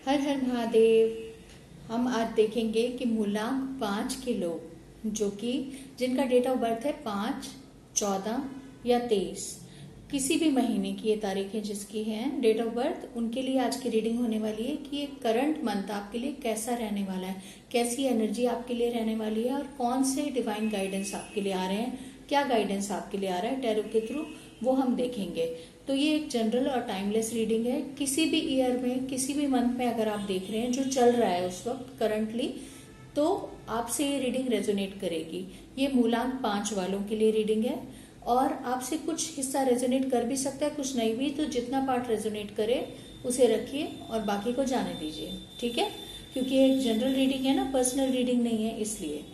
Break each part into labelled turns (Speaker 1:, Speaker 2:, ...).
Speaker 1: हर हर महादेव। हम आज देखेंगे कि मूलांक 5 के लोग जो कि जिनका डेट ऑफ बर्थ है 5, 14 या 23, किसी भी महीने की ये तारीखें जिसकी हैं डेट ऑफ बर्थ, उनके लिए आज की रीडिंग होने वाली है कि ये करंट मंथ आपके लिए कैसा रहने वाला है, कैसी एनर्जी आपके लिए रहने वाली है और कौन से डिवाइन गाइडेंस आपके लिए आ रहे हैं, क्या गाइडेंस आपके लिए आ रहा है टैरो के थ्रू, वो हम देखेंगे। तो ये एक जनरल और टाइमलेस रीडिंग है। किसी भी ईयर में, किसी भी मंथ में अगर आप देख रहे हैं जो चल रहा है उस वक्त करंटली, तो आपसे ये रीडिंग रेजोनेट करेगी। ये मूलांक 5 वालों के लिए रीडिंग है और आपसे कुछ हिस्सा रेजोनेट कर भी सकता है, कुछ नहीं भी। तो जितना पार्ट रेजोनेट करे उसे रखिए और बाकी को जाने दीजिए, ठीक है? क्योंकि ये एक जनरल रीडिंग है ना, पर्सनल रीडिंग नहीं है, इसलिए।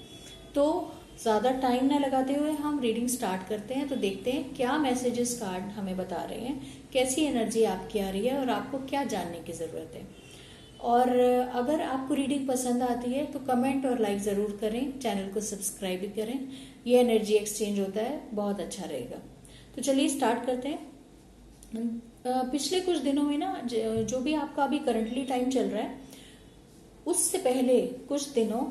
Speaker 1: तो ज़्यादा टाइम ना लगाते हुए हम रीडिंग स्टार्ट करते हैं। तो देखते हैं क्या मैसेजेस कार्ड हमें बता रहे हैं, कैसी एनर्जी आपकी आ रही है और आपको क्या जानने की ज़रूरत है। और अगर आपको रीडिंग पसंद आती है तो कमेंट और लाइक ज़रूर करें, चैनल को सब्सक्राइब भी करें। ये एनर्जी एक्सचेंज होता है, बहुत अच्छा रहेगा। तो चलिए स्टार्ट करते हैं। पिछले कुछ दिनों में ना जो भी आपका अभी करंटली टाइम चल रहा है, उससे पहले कुछ दिनों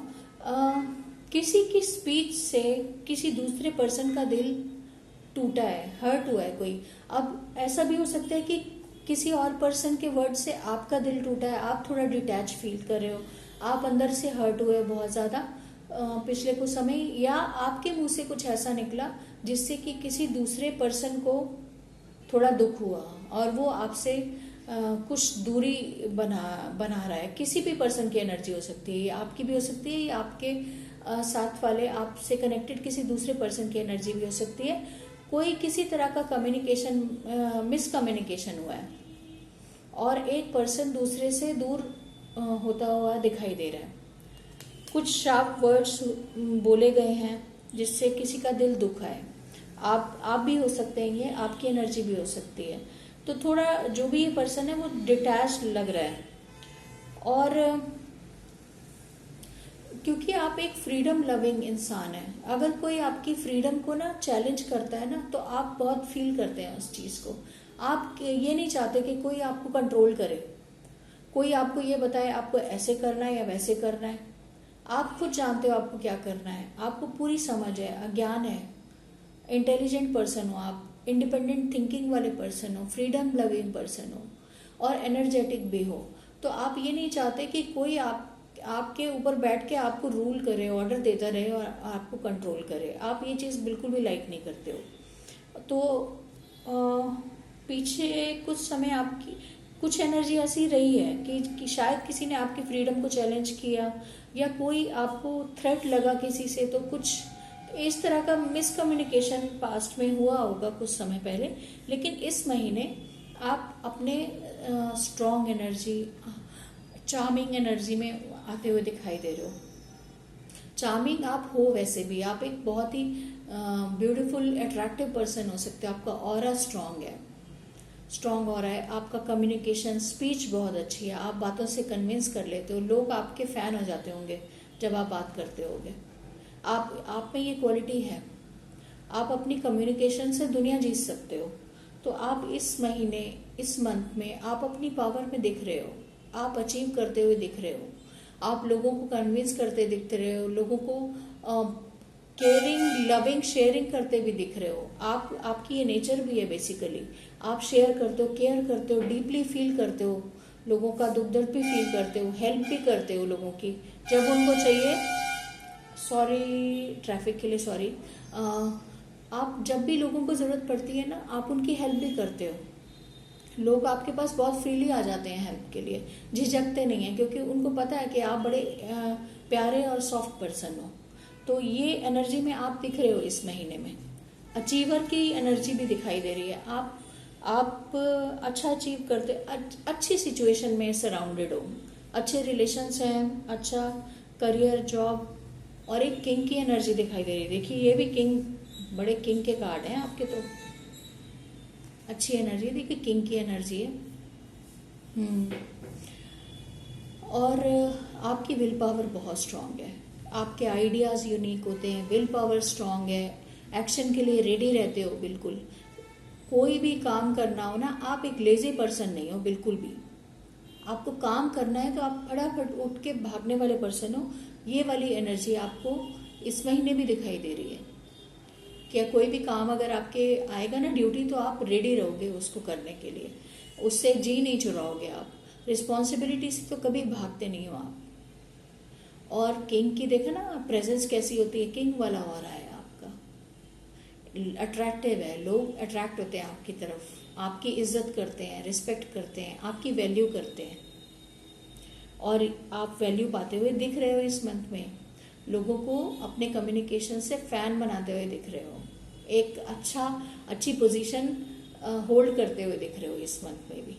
Speaker 1: किसी की स्पीच से किसी दूसरे पर्सन का दिल टूटा है, हर्ट हुआ है कोई। अब ऐसा भी हो सकता है कि किसी और पर्सन के वर्ड से आपका दिल टूटा है, आप थोड़ा डिटैच फील कर रहे हो, आप अंदर से हर्ट हुए बहुत ज़्यादा पिछले कुछ समय, या आपके मुंह से कुछ ऐसा निकला जिससे कि किसी दूसरे पर्सन को थोड़ा दुख हुआ और वो आपसे कुछ दूरी बना रहा है। किसी भी पर्सन की एनर्जी हो सकती है, ये आपकी भी हो सकती है, या आपके साथ वाले आपसे कनेक्टेड किसी दूसरे पर्सन की एनर्जी भी हो सकती है। कोई किसी तरह का कम्युनिकेशन मिसकम्युनिकेशन हुआ है और एक पर्सन दूसरे से दूर होता हुआ दिखाई दे रहा है। कुछ शार्प वर्ड्स बोले गए हैं जिससे किसी का दिल दुखा है। आप भी हो सकते हैं, ये आपकी एनर्जी भी हो सकती है। तो थोड़ा जो भी ये पर्सन है वो डिटैच्ड लग रहा है। और क्योंकि आप एक फ्रीडम लविंग इंसान हैं, अगर कोई आपकी फ्रीडम को ना चैलेंज करता है ना, तो आप बहुत फील करते हैं उस चीज़ को। आप ये नहीं चाहते कि कोई आपको कंट्रोल करे, कोई आपको ये बताए आपको ऐसे करना है या वैसे करना है। आप खुद जानते हो आपको क्या करना है, आपको पूरी समझ है, ज्ञान है, इंटेलिजेंट पर्सन हो आप, इंडिपेंडेंट थिंकिंग वाले पर्सन हो, फ्रीडम लविंग पर्सन हो और एनर्जेटिक भी हो। तो आप ये नहीं चाहते कि कोई आपके ऊपर बैठ के आपको रूल करे, ऑर्डर देता रहे और आपको कंट्रोल करे। आप ये चीज़ बिल्कुल भी लाइक नहीं करते हो। तो पीछे कुछ समय आपकी कुछ एनर्जी ऐसी रही है कि शायद किसी ने आपकी फ्रीडम को चैलेंज किया या कोई आपको थ्रेट लगा किसी से, तो कुछ इस तरह का मिसकम्युनिकेशन पास्ट में हुआ होगा कुछ समय पहले। लेकिन इस महीने आप अपने स्ट्रॉन्ग एनर्जी, चार्मिंग एनर्जी में आते हुए दिखाई दे रहे हो। चार्मिंग आप हो, वैसे भी आप एक बहुत ही ब्यूटीफुल अट्रैक्टिव पर्सन हो सकते हो। आपका ऑरा स्ट्रांग है, स्ट्रांग ऑरा है। आपका कम्युनिकेशन स्पीच बहुत अच्छी है, आप बातों से कन्विंस कर लेते हो, लोग आपके फैन हो जाते होंगे जब आप बात करते होगे। आप में ये क्वालिटी है, आप अपनी कम्युनिकेशन से दुनिया जीत सकते हो। तो आप इस महीने, इस मंथ में आप अपनी पावर में दिख रहे हो, आप अचीव करते हुए दिख रहे हो, आप लोगों को कन्विंस करते दिख रहे हो, लोगों को केयरिंग, लविंग, शेयरिंग करते भी दिख रहे हो। आपकी ये नेचर भी है बेसिकली। आप शेयर करते हो, केयर करते हो, डीपली फील करते हो, लोगों का दुख दर्द भी फील करते हो, हेल्प भी करते हो लोगों की जब उनको चाहिए। सॉरी ट्रैफिक के लिए, सॉरी। आप जब भी लोगों को ज़रूरत पड़ती है ना, आप उनकी हेल्प भी करते हो। लोग आपके पास बहुत फ्रीली आ जाते हैं हेल्प के लिए, झिझकते नहीं हैं, क्योंकि उनको पता है कि आप बड़े प्यारे और सॉफ्ट पर्सन हो। तो ये एनर्जी में आप दिख रहे हो इस महीने में। अचीवर की एनर्जी भी दिखाई दे रही है। आप अच्छा अचीव करते, अच्छी सिचुएशन में सराउंडेड हो, अच्छे रिलेशंस हैं, अच्छा करियर, जॉब, और एक किंग की एनर्जी दिखाई दे रही है। देखिए ये भी किंग, बड़े किंग के कार्ड हैं आपके, तो अच्छी एनर्जी है। देखिए किंग की एनर्जी है। और आपकी विल पावर बहुत स्ट्रांग है, आपके आइडियाज़ यूनिक होते हैं, विल पावर स्ट्रांग है, एक्शन के लिए रेडी रहते हो बिल्कुल। कोई भी काम करना हो ना, आप एक लेजी पर्सन नहीं हो बिल्कुल भी। आपको काम करना है तो आप फटाफट उठ के भागने वाले पर्सन हो। ये वाली एनर्जी आपको इस महीने भी दिखाई दे रही है। क्या कोई भी काम अगर आपके आएगा ना ड्यूटी, तो आप रेडी रहोगे उसको करने के लिए, उससे जी नहीं चुराओगे आप। रिस्पॉन्सिबिलिटी से तो कभी भागते नहीं हो आप। और किंग की देखा ना प्रेजेंस कैसी होती है, किंग वाला हो रहा है आपका, अट्रैक्टिव है, लोग अट्रैक्ट होते हैं आपकी तरफ, आपकी इज्जत करते हैं, रिस्पेक्ट करते हैं, आपकी वैल्यू करते हैं, और आप वैल्यू पाते हुए दिख रहे हो इस मंथ में। लोगों को अपने कम्युनिकेशन से फैन बनाते हुए दिख रहे हो, एक अच्छी पोजीशन होल्ड करते हुए दिख रहे हो इस मंथ में भी।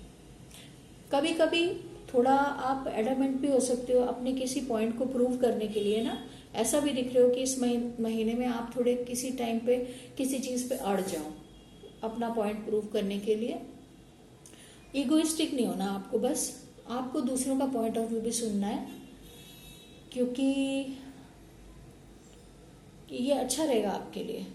Speaker 1: कभी कभी थोड़ा आप एडमेंट भी हो सकते हो अपने किसी पॉइंट को प्रूव करने के लिए ना। ऐसा भी दिख रहे हो कि इस महीने में आप थोड़े किसी टाइम पे किसी चीज़ पे अड़ जाओ अपना पॉइंट प्रूव करने के लिए। ईगोइस्टिक नहीं होना आपको, बस आपको दूसरों का पॉइंट ऑफ व्यू भी सुनना है, क्योंकि ये अच्छा रहेगा आपके लिए।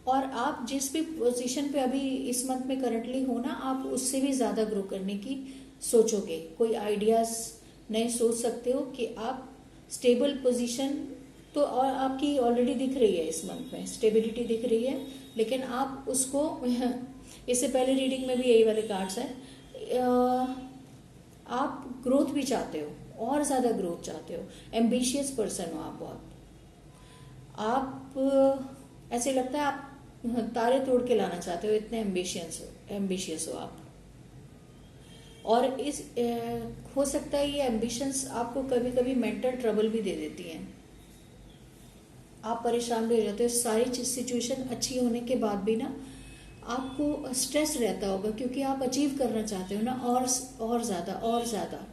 Speaker 1: और आप जिस भी पोजीशन पे अभी इस मंथ में करंटली हो ना, आप उससे भी ज़्यादा ग्रो करने की सोचोगे। कोई आइडियाज़ नए सोच सकते हो कि आप स्टेबल पोजीशन तो और आपकी ऑलरेडी दिख रही है इस मंथ में, स्टेबिलिटी दिख रही है, लेकिन आप उसको इससे पहले रीडिंग में भी यही वाले कार्ड्स हैं। आप ग्रोथ भी चाहते हो, और ज़्यादा ग्रोथ चाहते हो, एम्बिशियस पर्सन हो आप बहुत। आप ऐसे लगता है आप तारे तोड़ के लाना चाहते हो, इतने एम्बिशियस हो आप। और इस हो सकता है ये एम्बिशंस आपको कभी कभी मेंटल ट्रबल भी दे देती हैं। आप परेशान भी हो जाते हो, सारी सिचुएशन अच्छी होने के बाद भी ना आपको स्ट्रेस रहता होगा, क्योंकि आप अचीव करना चाहते हो ना, और ज़्यादा।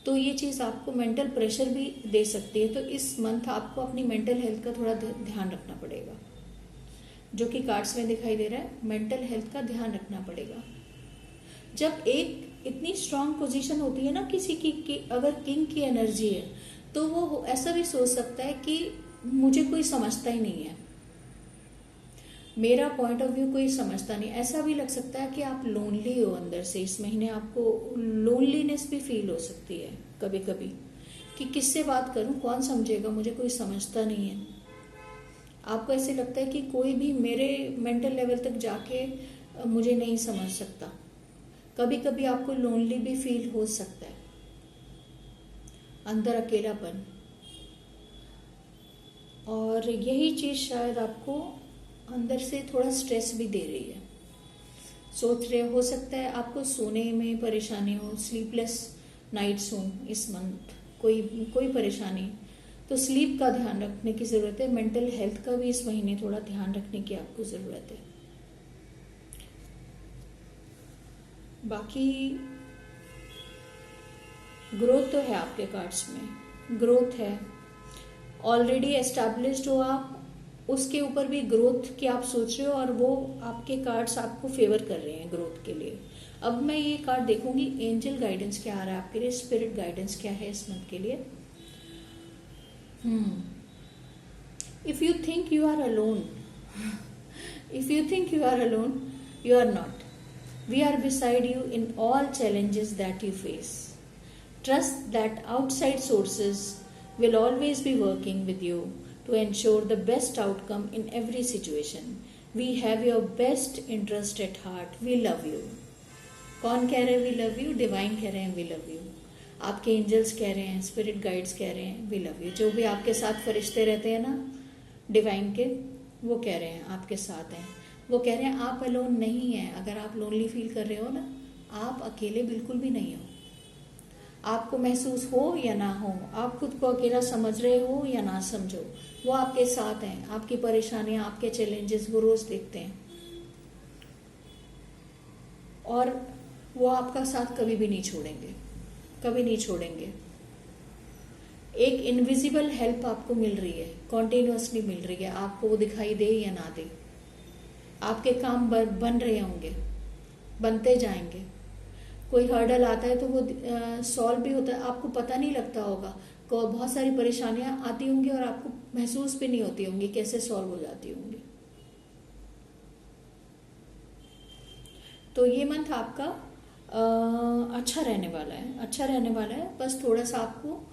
Speaker 1: तो ये चीज़ आपको मेंटल प्रेशर भी दे सकती है। तो इस मंथ आपको अपनी मेंटल हेल्थ का थोड़ा ध्यान रखना पड़ेगा, जो कि कार्ड्स में दिखाई दे रहा है। मेंटल हेल्थ का ध्यान रखना पड़ेगा। जब एक इतनी स्ट्रांग पोजीशन होती है ना किसी की अगर किंग की एनर्जी है, तो वो ऐसा भी सोच सकता है कि मुझे कोई समझता ही नहीं है, मेरा पॉइंट ऑफ व्यू कोई समझता नहीं। ऐसा भी लग सकता है कि आप लोनली हो अंदर से। इस महीने आपको लोनलीनेस भी फील हो सकती है कभी कभी, कि किससे बात करूं, कौन समझेगा, मुझे कोई समझता नहीं है। आपको ऐसे लगता है कि कोई भी मेरे मेंटल लेवल तक जाके मुझे नहीं समझ सकता। कभी कभी आपको लोनली भी फील हो सकता है, अंदर अकेलापन। और यही चीज़ शायद आपको अंदर से थोड़ा स्ट्रेस भी दे रही है। सोच रहे हो सकता है आपको सोने में परेशानी हो, स्लीपलेस नाइट्स हो इस मंथ, कोई परेशानी, तो स्लीप का ध्यान रखने की ज़रूरत है। मेंटल हेल्थ का भी इस महीने थोड़ा ध्यान रखने की आपको ज़रूरत है। बाकी ग्रोथ तो है आपके कार्ड्स में, ग्रोथ है। ऑलरेडी एस्टैब्लिश्ड हो आप, उसके ऊपर भी ग्रोथ की आप सोच रहे हो, और वो आपके कार्ड्स आपको फेवर कर रहे हैं ग्रोथ के लिए। अब मैं ये कार्ड देखूंगी, एंजल गाइडेंस क्या आ रहा है आपके लिए, स्पिरिट गाइडेंस क्या है इस मंथ के लिए। If you think you are alone, if you think you are alone, you are not. We are beside you in all challenges that you face. Trust that outside sources will always be working with you to ensure the best outcome in every situation. We have your best interest at heart. We love you. कौन कह रहे हैं we love you? Divine कह रहे हैं we love you. आपके angels कह रहे हैं, स्पिरिट गाइड्स कह रहे हैं we love you. जो भी आपके साथ फरिश्ते रहते हैं ना डिवाइन के, वो कह रहे हैं आपके साथ हैं। वो कह रहे हैं आप अलोन नहीं है। अगर आप लोनली फील कर रहे हो ना, आप अकेले बिल्कुल भी नहीं हो। आपको महसूस हो या ना हो, आप खुद को अकेला समझ रहे हो या ना समझो, वो आपके साथ हैं। आपकी परेशानियां, आपके चैलेंजेस वो रोज देखते हैं, और वो आपका साथ कभी भी नहीं छोड़ेंगे, कभी नहीं छोड़ेंगे। एक इनविजिबल हेल्प आपको मिल रही है, कॉन्टिन्यूसली मिल रही है, आपको वो दिखाई दे या ना दे। आपके काम बन रहे होंगे, बनते जाएंगे। कोई हर्डल आता है तो वो सॉल्व भी होता है, आपको पता नहीं लगता होगा। बहुत सारी परेशानियां आती होंगी और आपको महसूस भी नहीं होती होंगी कैसे सॉल्व हो जाती होंगी। तो ये मंथ आपका अच्छा रहने वाला है, अच्छा रहने वाला है। बस थोड़ा सा आपको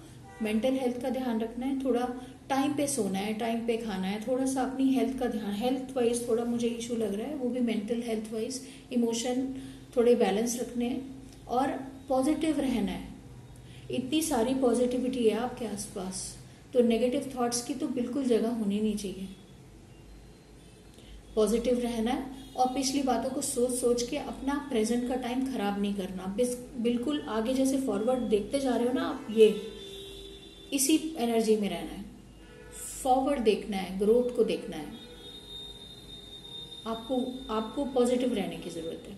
Speaker 1: मेंटल हेल्थ का ध्यान रखना है, थोड़ा टाइम पे सोना है, टाइम पे खाना है, थोड़ा सा अपनी हेल्थ का ध्यान, हेल्थ वाइज थोड़ा मुझे इशू लग रहा है, वो भी मेंटल हेल्थ वाइज, इमोशन थोड़े बैलेंस रखने हैं और पॉजिटिव रहना है। इतनी सारी पॉजिटिविटी है आपके आसपास, तो नेगेटिव थॉट्स की तो बिल्कुल जगह होनी नहीं चाहिए। पॉजिटिव रहना है और पिछली बातों को सोच सोच के अपना प्रेजेंट का टाइम खराब नहीं करना। बिल्कुल आगे जैसे फॉरवर्ड देखते जा रहे हो ना आप, ये इसी एनर्जी में रहना है, फॉरवर्ड देखना है, ग्रोथ को देखना है। आपको पॉजिटिव रहने की जरूरत है,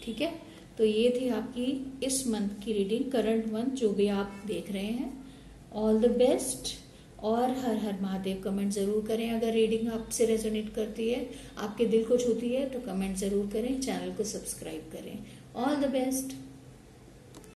Speaker 1: ठीक है। तो ये थी आपकी इस मंथ की रीडिंग, करंट मंथ जो भी आप देख रहे हैं। ऑल द बेस्ट और हर हर महादेव। कमेंट जरूर करें अगर रीडिंग आपसे रेजोनेट करती है, आपके दिल को छूती है, तो कमेंट जरूर करें, चैनल को सब्सक्राइब करें। All the best.